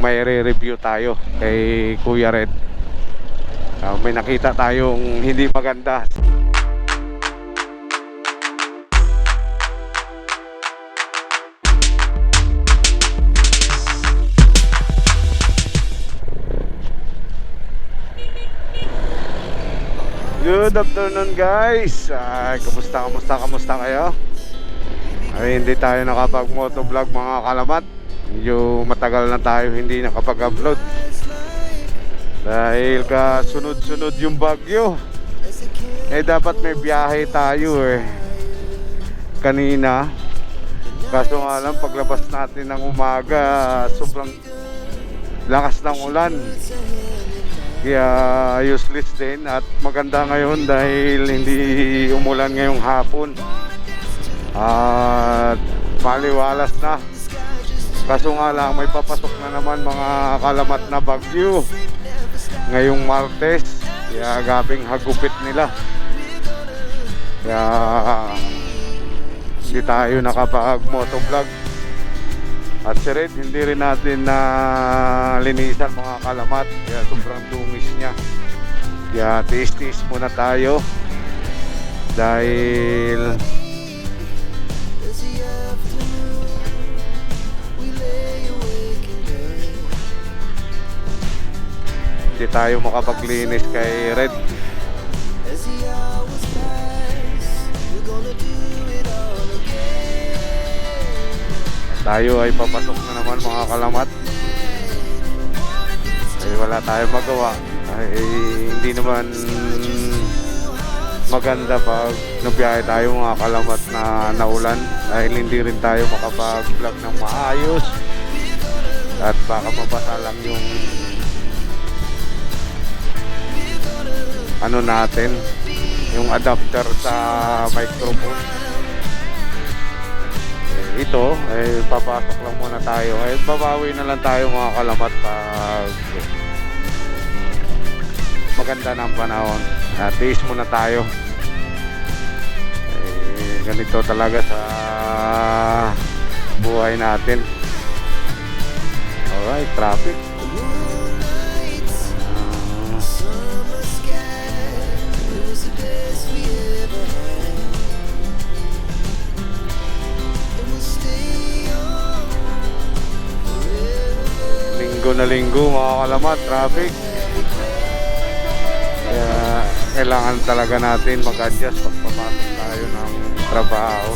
may re-review tayo kay Kuya Red. May nakita tayong hindi maganda. Good afternoon guys. Kamusta kayo? Ay, hindi tayo nakapag motovlog mga kalamat. Medyo matagal na tayo hindi nakapag-upload dahil kasunod-sunod yung bagyo. Dapat may biyahe tayo kanina. Kaso nga lang paglabas natin ng umaga, sobrang lakas ng ulan. Kaya useless din. At maganda ngayon dahil hindi umulan ngayong hapon at maliwalas na. Kaso nga lang may papasok na naman mga kalamat na bagyo ngayong Martes. Kaya gabing hagupit nila. Kaya hindi tayo nakapag motovlog. At si Red, hindi rin natin na linisan mga kalamat. Kaya sobrang dungis niya. Kaya tiis-tiis muna tayo. Dahil hindi tayo makapaglinis kay Red. Tayo ay papasok na naman mga kalamat. Ay wala tayong magawa. Ay hindi naman maganda pag nabiyahe tayo mga kalamat na naulan. Dahil hindi rin tayo makapag-vlog ng maayos. At baka mabasa lang yung ano natin, yung adapter sa microphone. Ito ay papasok lang muna tayo. Ay babawi na lang tayo mga kalamat pag maganda ng panahon. Tiis muna tayo. Ganito talaga sa buhay natin. Alright, traffic. Linggo mga kalamat, traffic. Kaya kailangan talaga natin mag-adjust pag papasok tayo ng trabaho.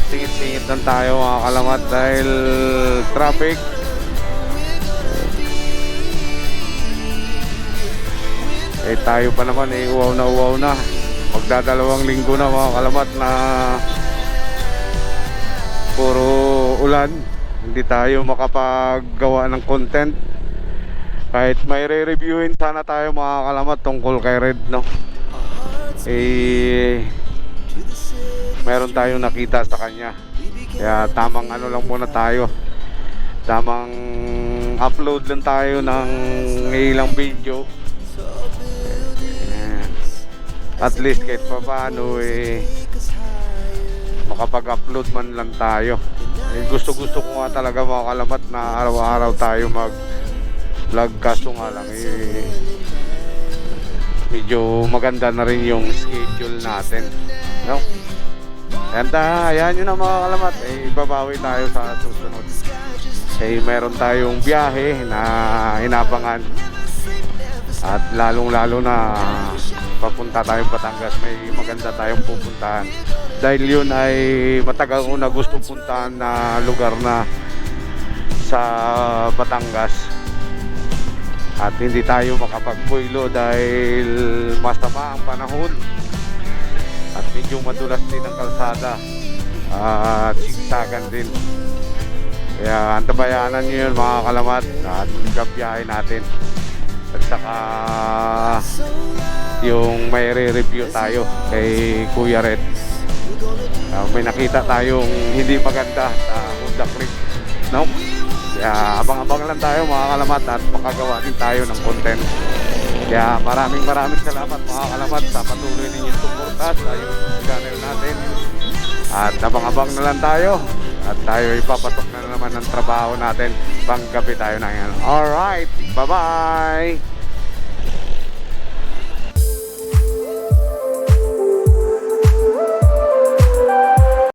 Singit-singit lang tayo mga kalamat dahil traffic. Tayo pa naman uwaw na. Magdadalawang linggo na mga kalamat na puro ulan. Hindi tayo makapaggawa ng content. Kahit may re-reviewin sana tayo mga kalamat tungkol kay Red, no? Meron tayong nakita sa kanya. Kaya tamang ano lang muna tayo. Tamang upload lang tayo ng ilang video. At least kahit pa paano makapag-upload man lang tayo. Gusto ko nga talaga mga kalamat na araw-araw tayo mag-vlog. Kaso nga lang medyo maganda na rin yung schedule natin, no? Ayan nyo na mga kalamat. Ibabawi tayo sa susunod. Meron tayong biyahe na inabangan. At lalong-lalo na papunta tayong Batangas. May maganda tayong pupuntahan. Dahil yun ay matagal ko na gusto puntahan na lugar na sa Batangas. At hindi tayo makapagpuilo dahil masama ang panahon. At medyo madulas din ang kalsada. At sigsagan din. Kaya antabayanan nyo yun mga kalamat. At gabiyahin natin. At saka yung may re-review tayo kay Kuya Red. May nakita tayong hindi maganda sa Honda Click, no? Kaya abang-abang lang tayo mga kalamat at makagawa din tayo ng content. Kaya maraming salamat mga kalamat sa patuloy ninyong suporta sa YouTube channel natin. At abang-abang na lang tayo. At tayo ipapatok na naman ng trabaho natin. Panggabi tayo na yan. Alright, bye-bye!